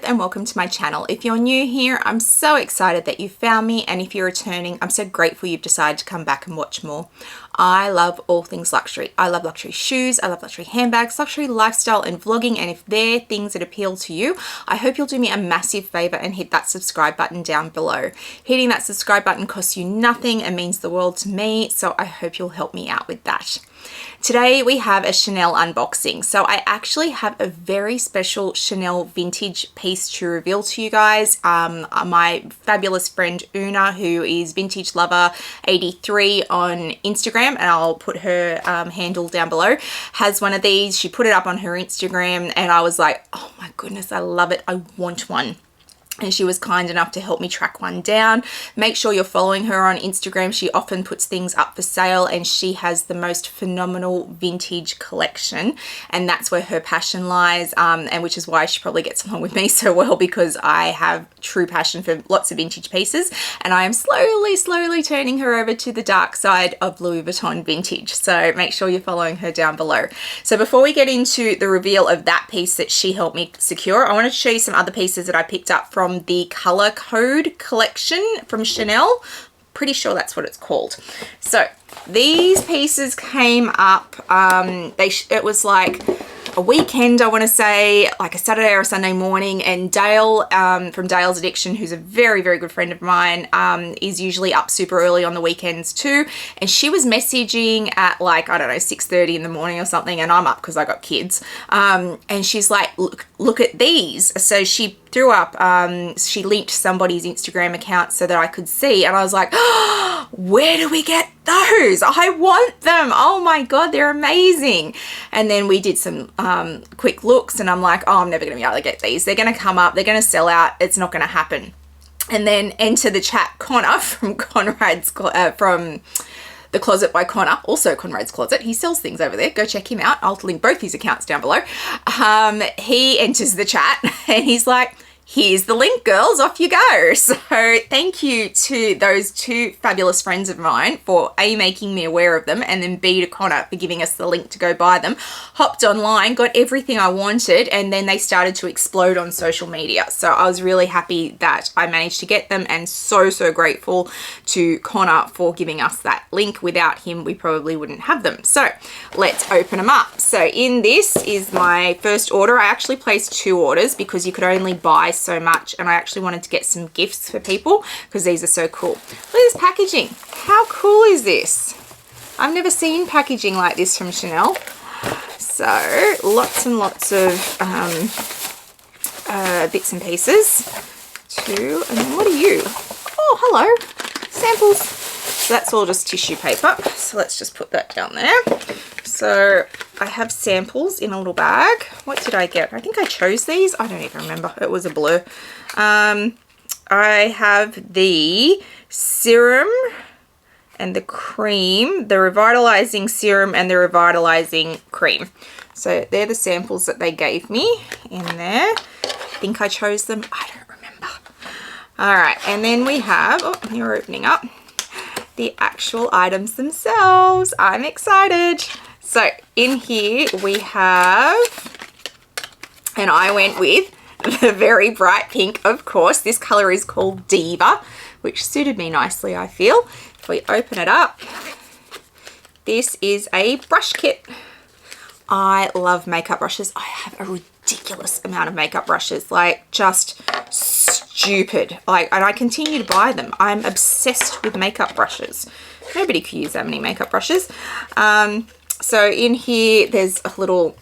And welcome to my channel. If you're new here, I'm so excited that you found me, and if you're returning, I'm so grateful you've decided to come back and watch more. I love all things luxury. I love luxury shoes, I love luxury handbags, luxury lifestyle and vlogging, and if they're things that appeal to you, I hope you'll do me a massive favor and hit that subscribe button down below. Hitting that subscribe button costs you nothing and means the world to me, so I hope you'll help me out with that. Today we have a Chanel unboxing. So I actually have a very special Chanel vintage piece to reveal to you guys. My fabulous friend Una, who is Vintage Lover 83 on Instagram, and I'll put her handle down below, has one of these. She put it up on her Instagram and I was like, oh my goodness, I love it. I want one. And she was kind enough to help me track one down. Make sure you're following her on Instagram. She often puts things up for sale and she has the most phenomenal vintage collection, and that's where her passion lies, and which is why she probably gets along with me so well, because I have true passion for lots of vintage pieces, and I am slowly turning her over to the dark side of Louis Vuitton vintage. So make sure you're following her down below. So before we get into the reveal of that piece that she helped me secure, I want to show you some other pieces that I picked up from the Color Code collection from Chanel. Pretty sure that's what it's called. So these pieces came up, it was like a weekend, I want to say, like a Saturday or a Sunday morning, and Dale from Dale's Addiction, who's a very good friend of mine, is usually up super early on the weekends too, and she was messaging at like, I don't know, 6:30 in the morning or something, and I'm up because I got kids, and she's like, look at these. So she threw up, she linked somebody's Instagram account so that I could see, and I was like, oh, where do we get those? I want them. Oh my god, they're amazing. And then we did some quick looks, and I'm like, oh, I'm never gonna be able to get these. They're gonna come up, they're gonna sell out, it's not gonna happen. And then enter the chat Connor from Conrad's from The Closet by Connor, also Conrad's Closet. He sells things over there. Go check him out. I'll link both his accounts down below. He enters the chat and he's like, here's the link, girls, off you go. So thank you to those two fabulous friends of mine for A, making me aware of them, and then B, to Connor for giving us the link to go buy them. Hopped online, got everything I wanted, and then they started to explode on social media. So I was really happy that I managed to get them, and so grateful to Connor for giving us that link. Without him, we probably wouldn't have them. So let's open them up. So in this is my first order. I actually placed 2 orders because you could only buy so much, and I actually wanted to get some gifts for people because these are so cool. Look at this packaging. How cool is this? I've never seen packaging like this from Chanel. So lots and lots of bits and pieces too. And then what are you? Oh, hello, samples. So that's all just tissue paper, so let's just put that down there. So I have samples in a little bag. What did I get? I think I chose these. I don't even remember. It was a blur. I have the serum and the cream, the revitalizing serum and the revitalizing cream. So they're the samples that they gave me in there. I think I chose them. I don't remember. All right, and then we have, oh, you're opening up, the actual items themselves. I'm excited. So in here we have, and I went with the very bright pink, of course. This color is called Diva, which suited me nicely, I feel. If we open it up, this is a brush kit. I love makeup brushes. I have a ridiculous amount of makeup brushes, like just stupid. Like, and I continue to buy them. I'm obsessed with makeup brushes. Nobody could use that many makeup brushes. So in here, there's a little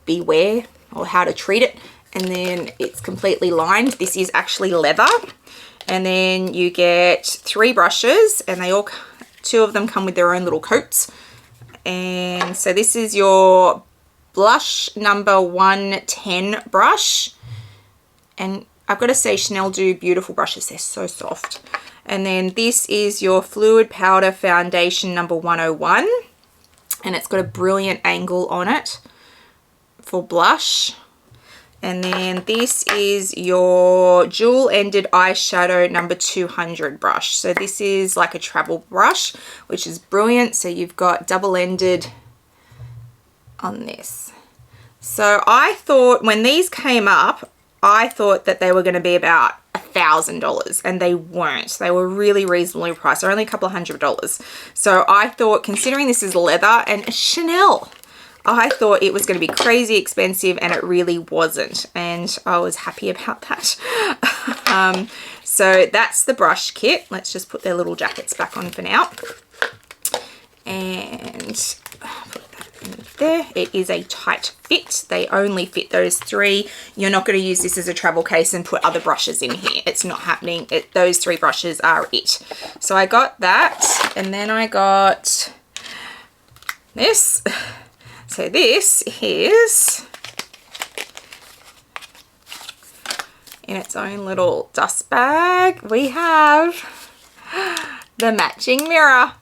beware or how to treat it. And then it's completely lined. This is actually leather. And then you get 3 brushes, and they all, 2 of them come with their own little coats. And so this is your blush number 110 brush. And I've got to say, Chanel do beautiful brushes. They're so soft. And then this is your fluid powder foundation number 101. And it's got a brilliant angle on it for blush. And then this is your dual-ended eyeshadow number 200 brush. So this is like a travel brush, which is brilliant. So you've got double-ended on this. So I thought when these came up, I thought that they were going to be about $1,000, and they weren't. They were really reasonably priced. They're only a couple of $100s. So I thought, considering this is leather and Chanel, I thought it was going to be crazy expensive, and it really wasn't. And I was happy about that. So that's the brush kit. Let's just put their little jackets back on for now. And put that in there. It is a tight fit. They only fit those 3. You're not going to use this as a travel case and put other brushes in here. It's not happening. Those 3 brushes are it. So I got that, and then I got this. So this is in its own little dust bag. We have the matching mirror.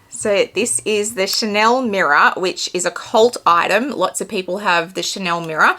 So this is the Chanel mirror, which is a cult item. Lots of people have the Chanel mirror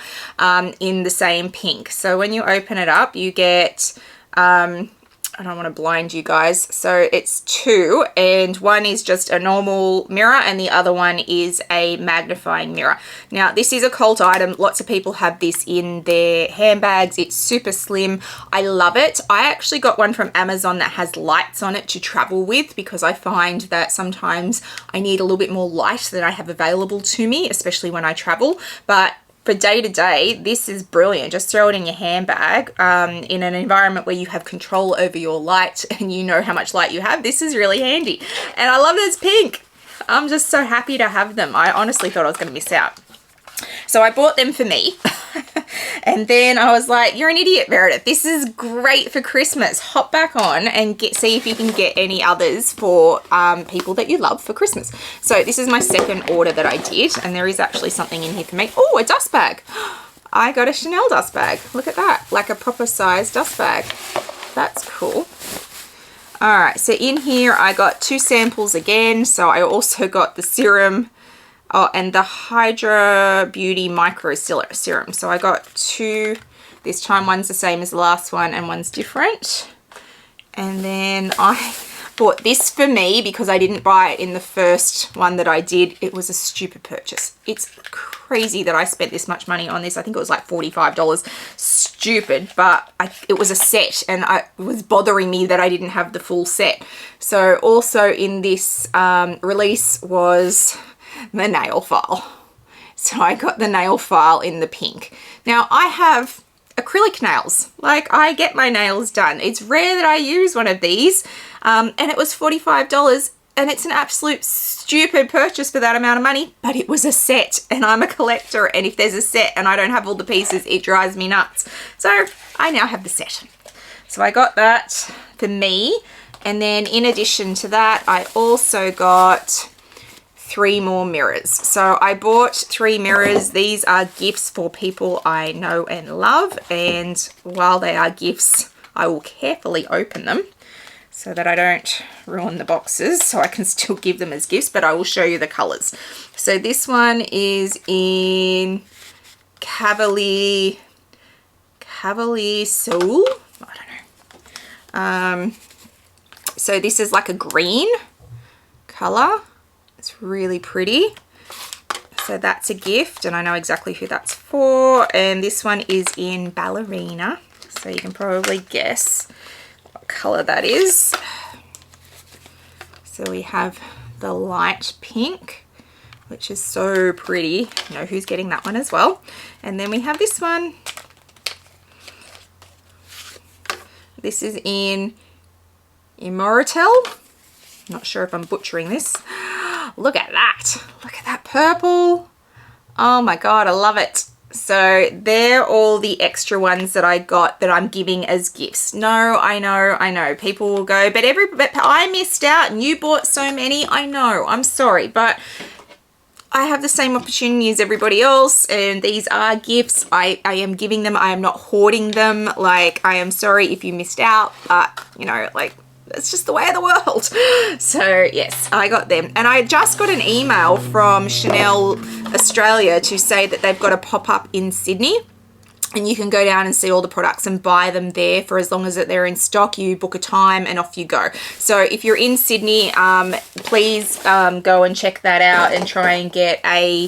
in the same pink. So when you open it up, you get, I don't want to blind you guys. So it's 2, and one is just a normal mirror and the other one is a magnifying mirror. Now this is a cult item. Lots of people have this in their handbags. It's super slim. I love it. I actually got one from Amazon that has lights on it to travel with, because I find that sometimes I need a little bit more light than I have available to me, especially when I travel. But for day to day, this is brilliant. Just throw it in your handbag in an environment where you have control over your light and you know how much light you have. This is really handy. And I love that it's pink. I'm just so happy to have them. I honestly thought I was going to miss out. So I bought them for me. And then I was like, you're an idiot, Meredith. This is great for Christmas. Hop back on and see if you can get any others for people that you love for Christmas. So this is my second order that I did, and there is actually something in here for me. Oh, a dust bag. I got a Chanel dust bag. Look at that. Like a proper size dust bag. That's cool. All right, so in here I got 2 samples again. So I also got the serum. Oh, and the Hydra Beauty Micro Serum. So I got 2 this time. One's the same as the last one and one's different. And then I bought this for me because I didn't buy it in the first one that I did. It was a stupid purchase. It's crazy that I spent this much money on this. I think it was like $45. Stupid, but it was a set, and it was bothering me that I didn't have the full set. So also in this release was the nail file. So I got the nail file in the pink. Now I have acrylic nails. Like, I get my nails done. It's rare that I use one of these, and it was $45, and it's an absolute stupid purchase for that amount of money, but it was a set, and I'm a collector, and if there's a set and I don't have all the pieces, it drives me nuts. So I now have the set. So I got that for me, and then in addition to that, I also got 3 more mirrors. So I bought 3 mirrors. These are gifts for people I know and love, and while they are gifts, I will carefully open them so that I don't ruin the boxes, so I can still give them as gifts, but I will show you the colors. So this one is in Cavalier Soul. I don't know. So this is like a green color. It's really pretty. So that's a gift, and I know exactly who that's for. And this one is in Ballerina, so you can probably guess what color that is. So we have the light pink, which is so pretty. You know who's getting that one as well. And then we have this one. This is in Immortal. Not sure if I'm butchering this. Look at that. Look at that purple. Oh my God, I love it. So they're all the extra ones that I got that I'm giving as gifts. No, I know. People will go, but I missed out and you bought so many. I know, I'm sorry, but I have the same opportunity as everybody else, and these are gifts. I am giving them. I am not hoarding them. Like, I am sorry if you missed out, but you know, like, it's just the way of the world. So yes, I got them. And I just got an email from Chanel Australia to say that they've got a pop-up in Sydney. and you can go down and see all the products and buy them there for as long as they're in stock. You book a time and off you go. So if you're in Sydney, please go and check that out and try and get a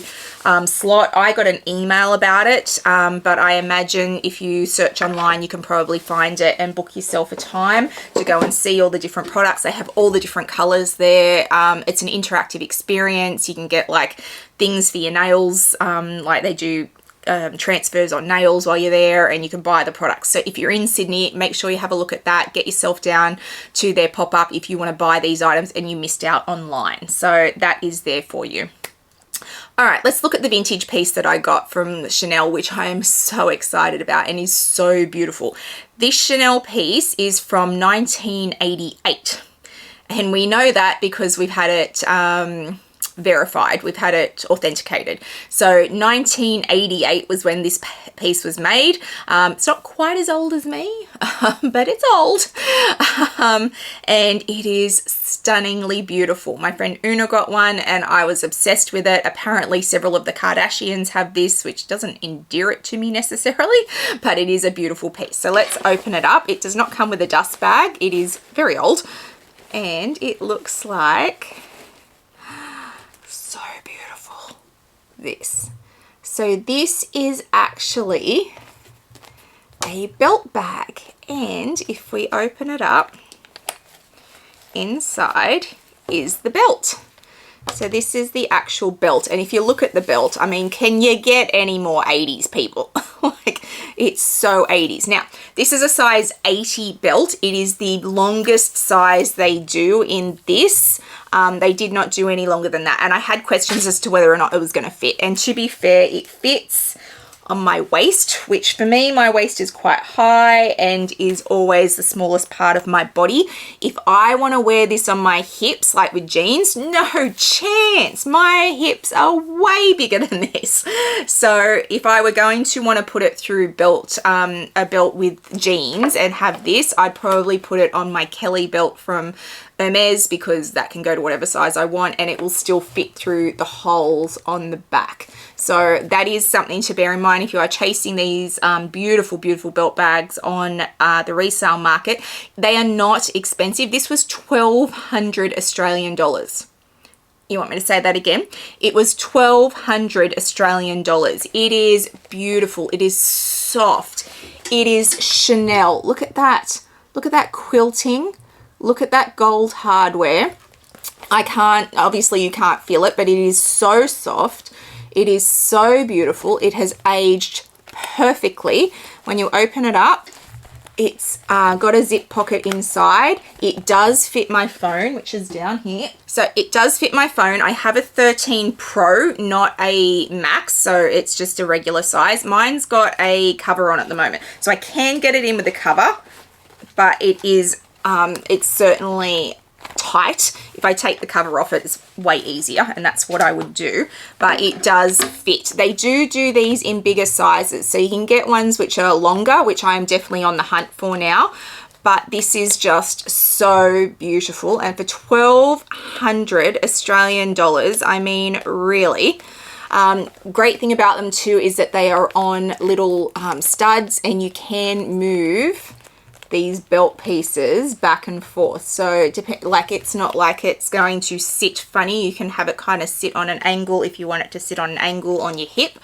slot. I got an email about it, but I imagine if you search online, you can probably find it and book yourself a time to go and see all the different products. They have all the different colors there. It's an interactive experience. You can get like things for your nails, like they do transfers on nails while you're there, and you can buy the products. So if you're in Sydney, make sure you have a look at that. Get yourself down to their pop-up if you want to buy these items and you missed out online. So that is there for you. All right, let's look at the vintage piece that I got from Chanel, which I am so excited about and is so beautiful. This Chanel piece is from 1988, and we know that because we've had it verified, we've had it authenticated. So 1988 was when this piece was made. It's not quite as old as me, but it's old. And it is stunningly beautiful. My friend Una got one and I was obsessed with it. Apparently several of the Kardashians have this, which doesn't endear it to me necessarily, but it is a beautiful piece. So let's open it up. It does not come with a dust bag. It is very old, and it looks like so beautiful. This. So this is actually a belt bag, and if we open it up, inside is the belt. So this is the actual belt, and if you look at the belt, I mean, can you get any more 80s, people? Like, it's so 80s. Now, this is a size 80 belt. It is the longest size they do in this. They did not do any longer than that, and I had questions as to whether or not it was going to fit, and to be fair, it fits on my waist, which for me, my waist is quite high and is always the smallest part of my body. If I want to wear this on my hips, like with jeans, no chance. My hips are way bigger than this. So if I were going to want to put it through a belt with jeans and have this, I'd probably put it on my Kelly belt from Hermes, because that can go to whatever size I want and it will still fit through the holes on the back. So that is something to bear in mind if you are chasing these beautiful, beautiful belt bags on the resale market. They are not expensive. This was 1,200 Australian dollars. You want me to say that again? It was 1,200 Australian dollars. It is beautiful. It is soft. It is Chanel. Look at that. Look at that quilting. Look at that gold hardware. Obviously you can't feel it, but it is so soft. It is so beautiful. It has aged perfectly. When you open it up, it's got a zip pocket inside. It does fit my phone, which is down here. So it does fit my phone. I have a 13 Pro, not a Max, so it's just a regular size. Mine's got a cover on at the moment, so I can get it in with the cover, but it is it's certainly tight. If I take the cover off, it's way easier, and that's what I would do, but it does fit. They do these in bigger sizes, so you can get ones which are longer, which I am definitely on the hunt for now, but this is just so beautiful. And for 1,200 Australian dollars, I mean, really. Great thing about them too is that they are on little studs, and you can move these belt pieces back and forth. So like, it's not like it's going to sit funny. You can have it kind of sit on an angle if you want it to sit on an angle on your hip.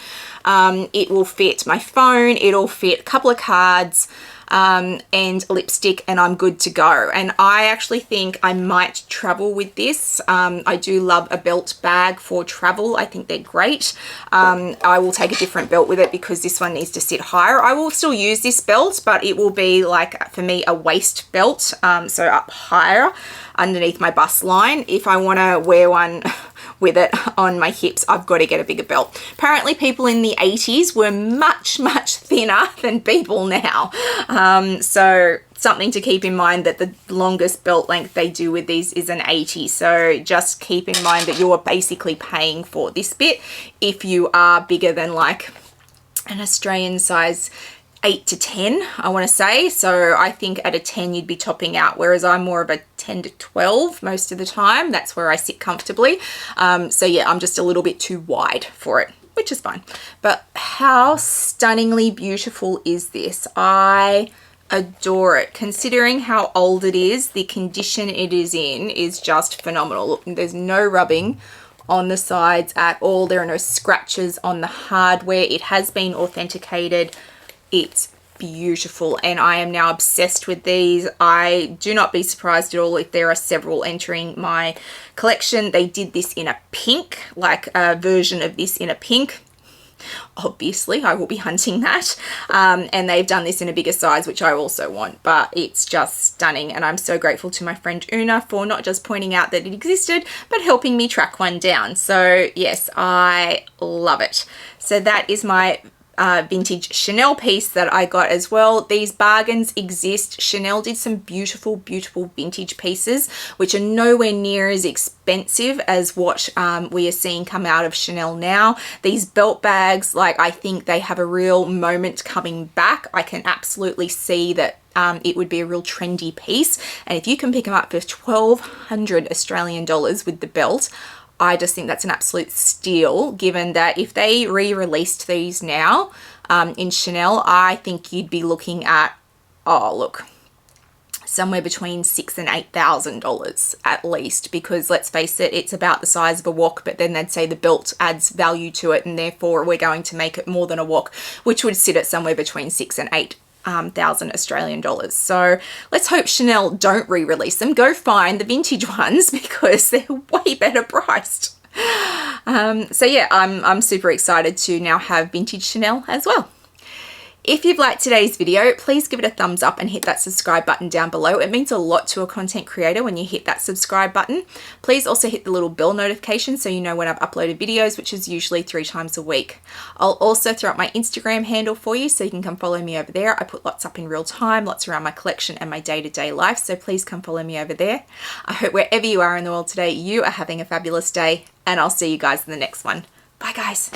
It will fit my phone. It'll fit a couple of cards and lipstick, and I'm good to go. And I actually think I might travel with this. I do love a belt bag for travel. I think they're great. I will take a different belt with it because this one needs to sit higher. I will still use this belt, but it will be like, for me, a waist belt, so up higher underneath my bust line. If I want to wear one with it on my hips, I've got to get a bigger belt. Apparently people in the 80s were much, much thinner than people now. So something to keep in mind, that the longest belt length they do with these is an 80. So just keep in mind that you're basically paying for this bit if you are bigger than like an Australian size 8 to 10, I want to say. So I think at a 10 you'd be topping out, whereas I'm more of a 10 to 12 most of the time. That's where I sit comfortably. So yeah, I'm just a little bit too wide for it, which is fine. But how stunningly beautiful is this? I adore it. Considering how old it is, the condition it is just phenomenal. Look, there's no rubbing on the sides at all. There are no scratches on the hardware. It has been authenticated. It's beautiful, and I am now obsessed with these. I do not be surprised at all if there are several entering my collection. They did this in a pink, like a version of this in a pink. Obviously I will be hunting that, and they've done this in a bigger size, which I also want, but it's just stunning, and I'm so grateful to my friend Una for not just pointing out that it existed but helping me track one down. So yes, I love it. So that is my vintage Chanel piece that I got as well. These bargains exist. Chanel did some beautiful, beautiful vintage pieces, which are nowhere near as expensive as what we are seeing come out of Chanel now. These belt bags, like, I think they have a real moment coming back. I can absolutely see that it would be a real trendy piece. And if you can pick them up for 1,200 Australian dollars with the belt, I just think that's an absolute steal, given that if they re-released these now in Chanel, I think you'd be looking at, oh look, somewhere between $6,000 and $8,000 at least, because let's face it, it's about the size of a wok, but then they'd say the belt adds value to it, and therefore we're going to make it more than a wok, which would sit at somewhere between $6,000 and $8,000 Australian dollars. So let's hope Chanel don't re-release them. Go find the vintage ones because they're way better priced. So yeah, I'm super excited to now have vintage Chanel as well. If you've liked today's video, please give it a thumbs up and hit that subscribe button down below. It means a lot to a content creator when you hit that subscribe button. Please also hit the little bell notification so you know when I've uploaded videos, which is usually 3 times a week. I'll also throw up my Instagram handle for you so you can come follow me over there. I put lots up in real time, lots around my collection and my day-to-day life, so please come follow me over there. I hope wherever you are in the world today, you are having a fabulous day, and I'll see you guys in the next one. Bye guys.